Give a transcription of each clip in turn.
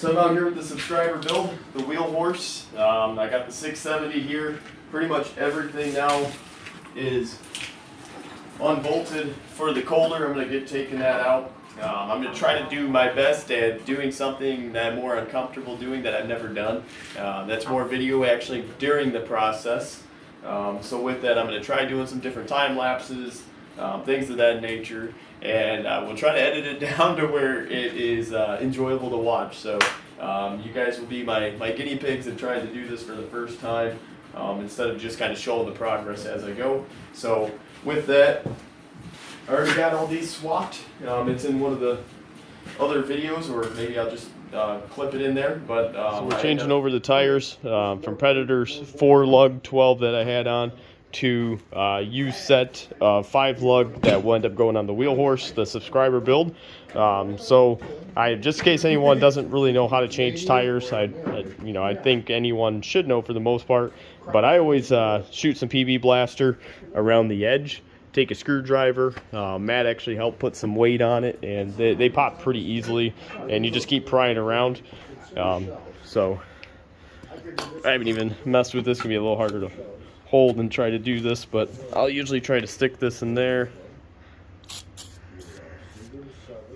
So I'm out here with the subscriber build, the wheel horse. I got the 670 here. Pretty much everything now is unbolted for the Kohler. I'm going to get taking that out. I'm going to try to do my best at doing something that I'm more uncomfortable doing that I've never done. That's more video actually during the process. So with that, I'm going to try doing some different time lapses, things of that nature, and we'll try to edit it down to where it is enjoyable to watch. So you guys will be my guinea pigs and trying to do this for the first time instead of just kind of showing the progress as I go. So with that, I already got all these swapped. It's in one of the other videos, or maybe I'll just clip it in there. But so we're changing over the tires from Predator's 4-lug 12 that I had on to used set 5-lug that will end up going on the wheel horse, the subscriber build. So just in case anyone doesn't really know how to change tires, I think anyone should know for the most part. But I always shoot some PB blaster around the edge. Take a screwdriver. Matt actually helped put some weight on it, and they pop pretty easily, and you just keep prying around. So I haven't even messed with this. It's gonna be a little harder to hold and try to do this, but I'll usually try to stick this in there,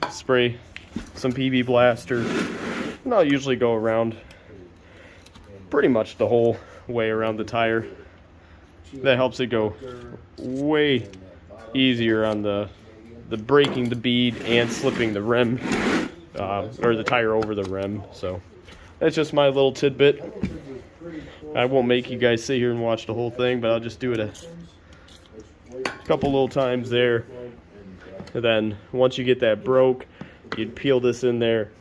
spray some PB blaster, and I'll usually go around pretty much the whole way around the tire. That helps it go way easier on the breaking the bead and slipping the rim or the tire over the rim. So that's just my little tidbit. I won't make you guys sit here and watch the whole thing, but I'll just do it a couple little times there. And then once you get that broke, you'd peel this in there,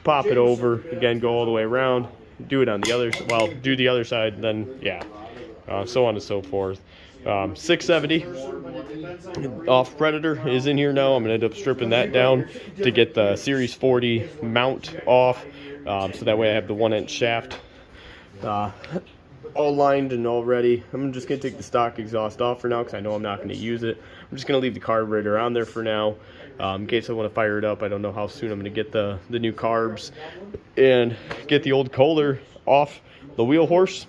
pop it over, again go all the way around, do it on the other, well, do the other side, then yeah, so on and so forth. 670 off Predator is in here now. I'm going to end up stripping that down to get the Series 40 mount off, so that way I have the 1-inch shaft all lined and all ready. I'm just going to take the stock exhaust off for now because I know I'm not going to use it. I'm just going to leave the carburetor on there for now in case I want to fire it up. I don't know how soon I'm going to get the new carbs and get the old Kohler off the wheel horse.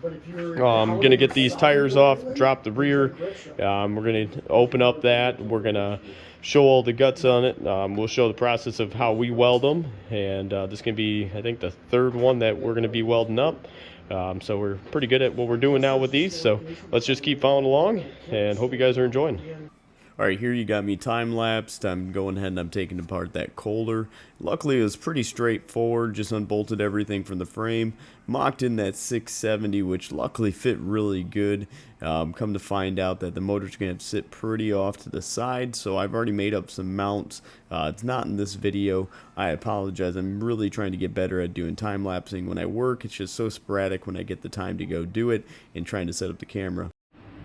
I'm going to get these tires off, drop the rear. We're going to open up that. We're going to show all the guts on it. We'll show the process of how we weld them. And this is going to be, I think, the third one that we're going to be welding up. So we're pretty good at what we're doing now with these. So let's just keep following along and hope you guys are enjoying. All right, here you got me time-lapsed. I'm going ahead and I'm taking apart that Kohler. Luckily, it was pretty straightforward. Just unbolted everything from the frame. Mocked in that 670, which luckily fit really good. Come to find out that the motor's going to sit pretty off to the side, so I've already made up some mounts. It's not in this video. I apologize. I'm really trying to get better at doing time-lapsing when I work. It's just so sporadic when I get the time to go do it and trying to set up the camera.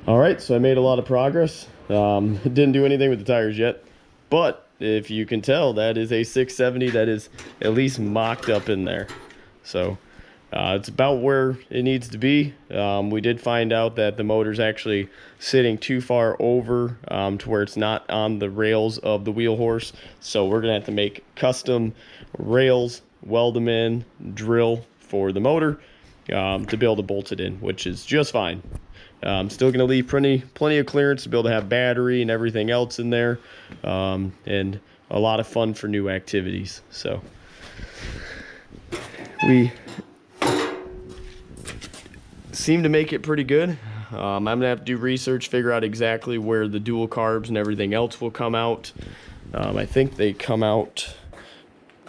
Alright, so I made a lot of progress. Didn't do anything with the tires yet, but if you can tell, that is a 670 that is at least mocked up in there. So it's about where it needs to be. We did find out that the motor's actually sitting too far over to where it's not on the rails of the wheel horse. So we're gonna have to make custom rails, weld them in, drill for the motor to be able to bolt it in, which is just fine. Still going to leave plenty of clearance to be able to have battery and everything else in there, and a lot of fun for new activities. So we seem to make it pretty good. I'm going to have to do research, figure out exactly where the dual carbs and everything else will come out. I think they come out,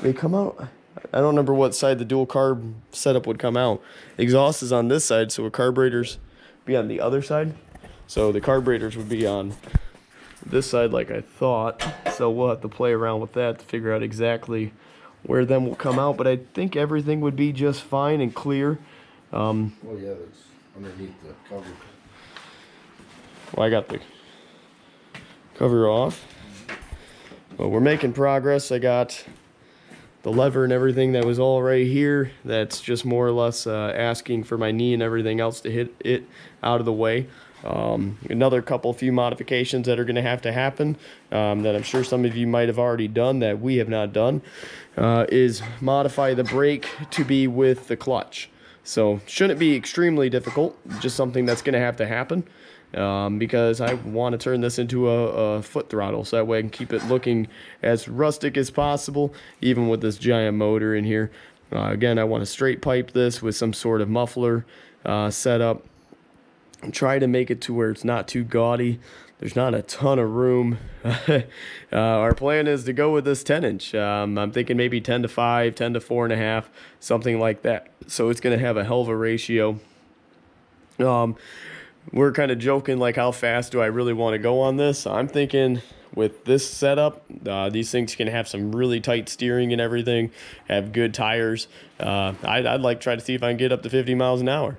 I don't remember what side the dual carb setup would come out. Exhaust is on this side, so our carburetors be on the other side. So the carburetors would be on this side like I thought. So we'll have to play around with that to figure out exactly where them will come out. But I think everything would be just fine and clear. Well, yeah, that's underneath the cover. Well, I got the cover off. But we're making progress. I got the lever and everything that was all right here. That's just more or less asking for my knee and everything else to hit it out of the way. Another few modifications that are going to happen, that I'm sure some of you might have already done that we have not done, is modify the brake to be with the clutch. So shouldn't be extremely difficult, just something that's going to happen, because I want to turn this into a foot throttle, so that way I can keep it looking as rustic as possible, even with this giant motor in here. Again, I want to straight pipe this with some sort of muffler setup. Try to make it to where it's not too gaudy. There's not a ton of room. Our plan is to go with this 10-inch. I'm thinking maybe 10 to 5, 10 to 4.5, something like that. So it's going to have a hell of a ratio. We're kind of joking, like, how fast do I really want to go on this? I'm thinking with this setup, these things can have some really tight steering and everything, have good tires. I'd like to try to see if I can get up to 50 miles an hour.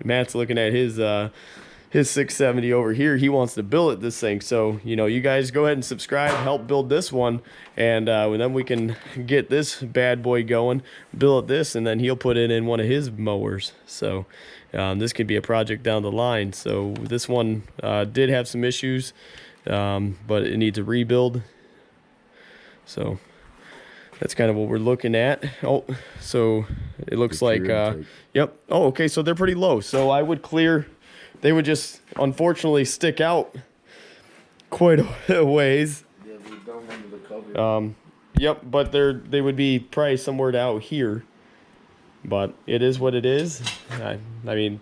Matt's looking at his 670 over here. He wants to billet this thing. So, you know, you guys go ahead and subscribe, help build this one, and then we can get this bad boy going, billet this, and then he'll put it in one of his mowers. So this could be a project down the line. So this one did have some issues, but it needs a rebuild. So that's kind of what we're looking at. Oh, so it looks like, yep. Oh, okay, so they're pretty low. So I would clear, they would just unfortunately stick out quite a ways. Yeah, they're down under the cover. Yep, but they would be probably somewhere out here. But it is what it is. I mean,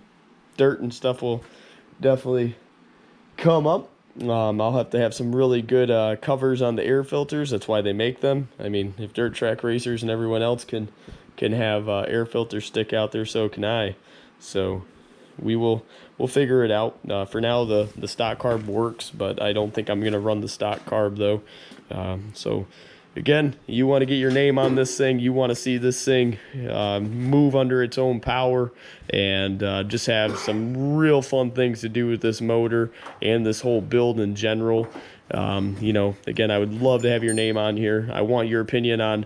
dirt and stuff will definitely come up. I'll have to have some really good covers on the air filters. That's why they make them. I mean, if dirt track racers and everyone else can have air filters stick out there, so can I. So we'll figure it out. For now, the stock carb works, but I don't think I'm gonna run the stock carb though. So again, you want to get your name on this thing. You want to see this thing move under its own power, and just have some real fun things to do with this motor and this whole build in general. You know, again, I would love to have your name on here. I want your opinion on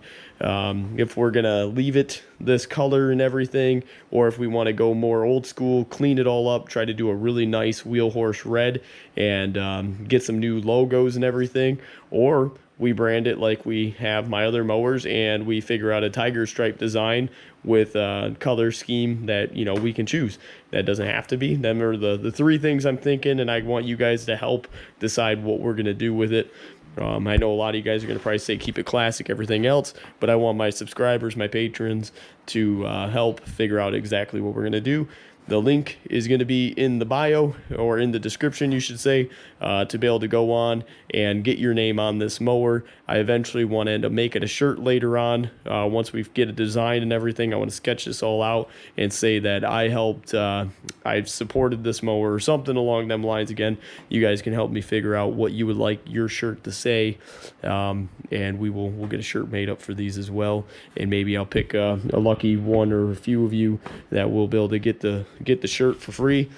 if we're gonna leave it this color and everything, or if we want to go more old school, clean it all up, try to do a really nice wheel horse red, and get some new logos and everything, or we brand it like we have my other mowers, and we figure out a tiger stripe design with a color scheme that, you know, we can choose. That doesn't have to be. Them are the three things I'm thinking, and I want you guys to help decide what we're going to do with it. I know a lot of you guys are going to probably say keep it classic, everything else, but I want my subscribers, my patrons, to help figure out exactly what we're going to do. The link is going to be in the bio, or in the description, you should say, to be able to go on and get your name on this mower. I eventually want to end up making a shirt later on. Once we get a design and everything, I want to sketch this all out and say that I helped, I've supported this mower, or something along them lines. Again, you guys can help me figure out what you would like your shirt to say, and we'll get a shirt made up for these as well. And maybe I'll pick a lucky one or a few of you that will be able to get the shirt for free.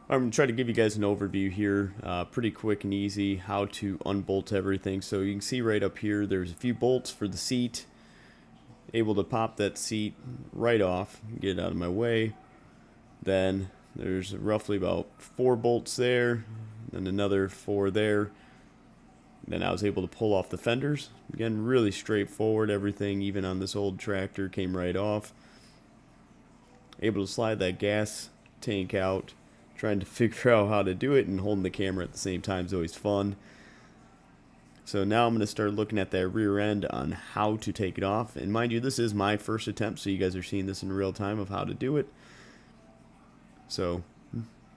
I'm going to try to give you guys an overview here, pretty quick and easy, how to unbolt everything. So you can see right up here, there's a few bolts for the seat. Able to pop that seat right off, get it out of my way. Then there's roughly about 4 bolts there, then another 4 there. Then I was able to pull off the fenders. Again, really straightforward. Everything, even on this old tractor, came right off. Able to slide that gas tank out. Trying to figure out how to do it, and holding the camera at the same time is always fun. So now I'm going to start looking at that rear end on how to take it off. And mind you, this is my first attempt, so you guys are seeing this in real time of how to do it. So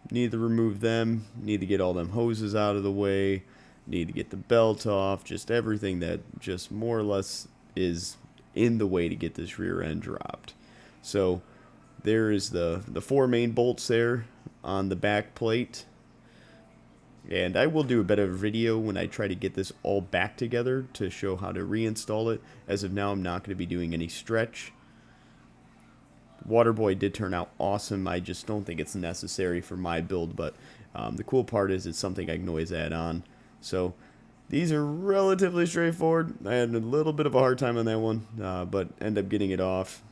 need to remove them, need to get all them hoses out of the way, need to get the belt off, just everything that just more or less is in the way to get this rear end dropped. So there is the 4 main bolts there on the back plate, and I will do a better video when I try to get this all back together to show how to reinstall it. As of now, I'm not going to be doing any stretch. Waterboy did turn out awesome. I just don't think it's necessary for my build, but the cool part is it's something I can always add on. So these are relatively straightforward. I had a little bit of a hard time on that one, but end up getting it off.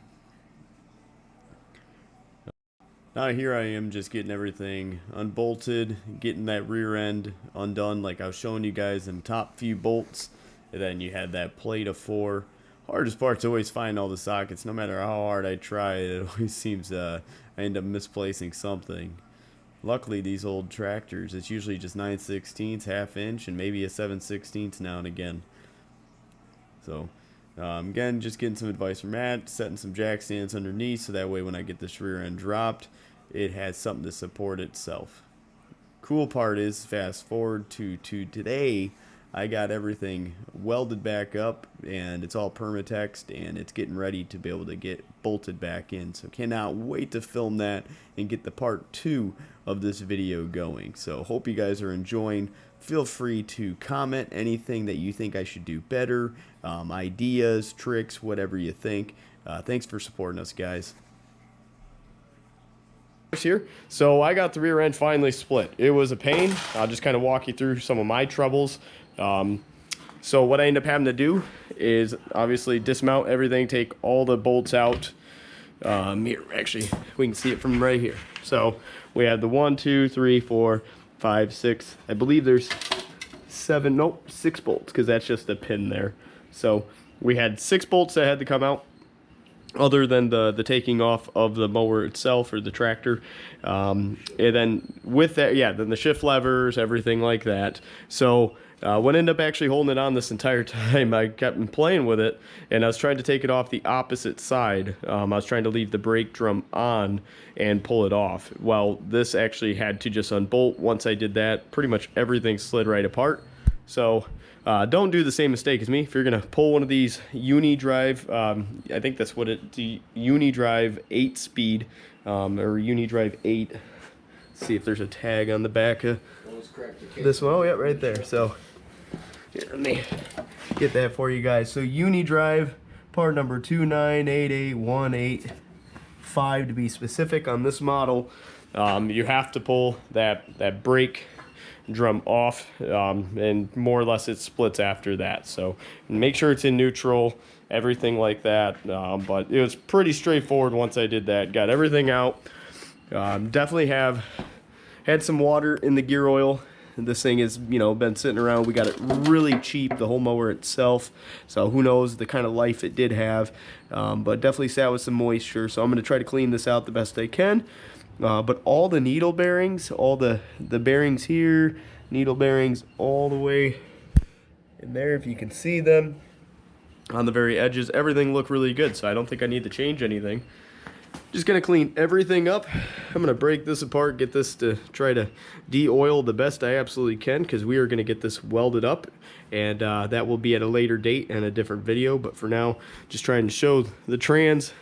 Now here I am just getting everything unbolted, getting that rear end undone like I was showing you guys in top few bolts. And then you had that plate of 4. Hardest part's always find all the sockets. No matter how hard I try, it always seems I end up misplacing something. Luckily these old tractors, it's usually just 9/16, ½ inch, and maybe a 7/16 now and again. So again, just getting some advice from Matt, setting some jack stands underneath so that way when I get this rear end dropped, it has something to support itself. Cool part is, fast forward to today, I got everything welded back up and it's all permatexed and it's getting ready to be able to get bolted back in. So cannot wait to film that and get the part 2 of this video going. So hope you guys are enjoying. Feel free to comment anything that you think I should do better, ideas, tricks, whatever you think. Thanks for supporting us, guys. Here, so I got the rear end finally split. It was a pain. I'll just kind of walk you through some of my troubles. So what I end up having to do is obviously dismount everything, take all the bolts out. Here, actually, we can see it from right here. So we had the 1, 2, 3, 4, 5, 6. I believe there's 7, nope, 6 bolts, because that's just a pin there. So we had 6 bolts that had to come out, other than the taking off of the mower itself or the tractor. And then with that, yeah, then the shift levers, everything like that. So what ended up actually holding it on this entire time, I kept playing with it, and I was trying to take it off the opposite side. I was trying to leave the brake drum on and pull it off. Well, this actually had to just unbolt. Once I did that, pretty much everything slid right apart. So don't do the same mistake as me. If you're gonna pull one of these Unidrive, I think that's what the Unidrive 8-speed, or Unidrive 8. Let's see if there's a tag on the back of this one. Oh yeah, right there. So here, let me get that for you guys. So Unidrive, part number 2988185 to be specific on this model. You have to pull that brake drum off, and more or less it splits after that. So make sure it's in neutral, everything like that. But it was pretty straightforward once I did that. Got everything out. Definitely had some water in the gear oil. This thing has, you know, been sitting around. We got it really cheap, the whole mower itself. So who knows the kind of life it did have. But definitely sat with some moisture. So I'm going to try to clean this out the best I can. But all the needle bearings, all the bearings here, needle bearings all the way in there, if you can see them on the very edges, everything looked really good. So I don't think I need to change anything. Just gonna clean everything up. I'm gonna break this apart, get this to try to de-oil the best I absolutely can, because we are gonna get this welded up, and that will be at a later date and a different video. But for now, just trying to show the trans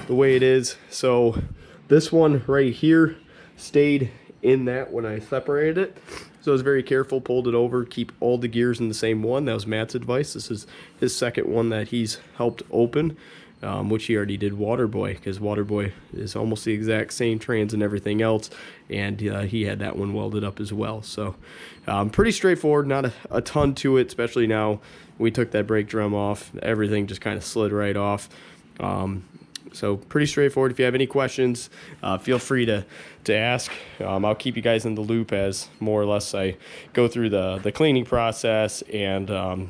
the way it is. So this one right here stayed in that when I separated it. So I was very careful, pulled it over, keep all the gears in the same one. That was Matt's advice. This is his second one that he's helped open, which he already did Waterboy, because Waterboy is almost the exact same trans and everything else, and he had that one welded up as well. So pretty straightforward, not a ton to it, especially now we took that brake drum off. Everything just kind of slid right off. So pretty straightforward. If you have any questions, feel free to ask. I'll keep you guys in the loop as more or less I go through the cleaning process and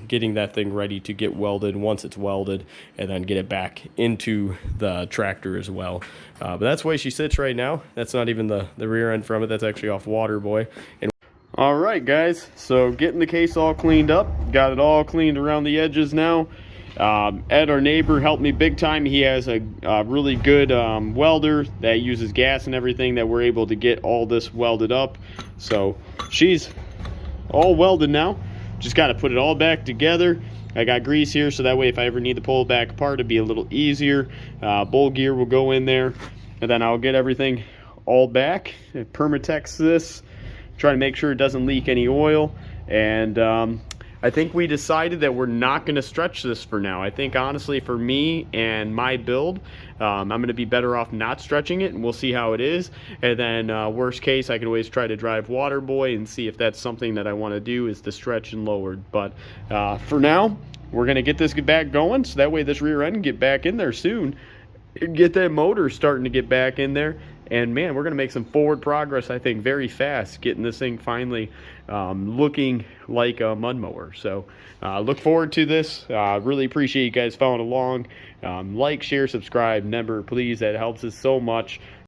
getting that thing ready to get welded once it's welded, and then get it back into the tractor as well. But that's the way she sits right now. That's not even the rear end from it. That's actually off Waterboy. And all right, guys, so getting the case all cleaned up. Got it all cleaned around the edges now. Ed, our neighbor, helped me big time. He has a really good welder that uses gas and everything, that we're able to get all this welded up. So she's all welded now. Just got to put it all back together. I got grease here, so that way if I ever need to pull it back apart, it'd be a little easier. Bowl gear will go in there, and then I'll get everything all back. Permatex this, try to make sure it doesn't leak any oil, and I think we decided that we're not going to stretch this for now. I think honestly for me and my build, I'm going to be better off not stretching it, and we'll see how it is. And then worst case, I could always try to drive Waterboy and see if that's something that I want to do, is to stretch and lowered. But for now, we're going to get this back going, so that way this rear end can get back in there soon. Get that motor starting to get back in there, And man, we're going to make some forward progress, I think, very fast, getting this thing finally looking like a mud mower. So look forward to this. Really appreciate you guys following along. Like, share, subscribe. Remember, please, that helps us so much.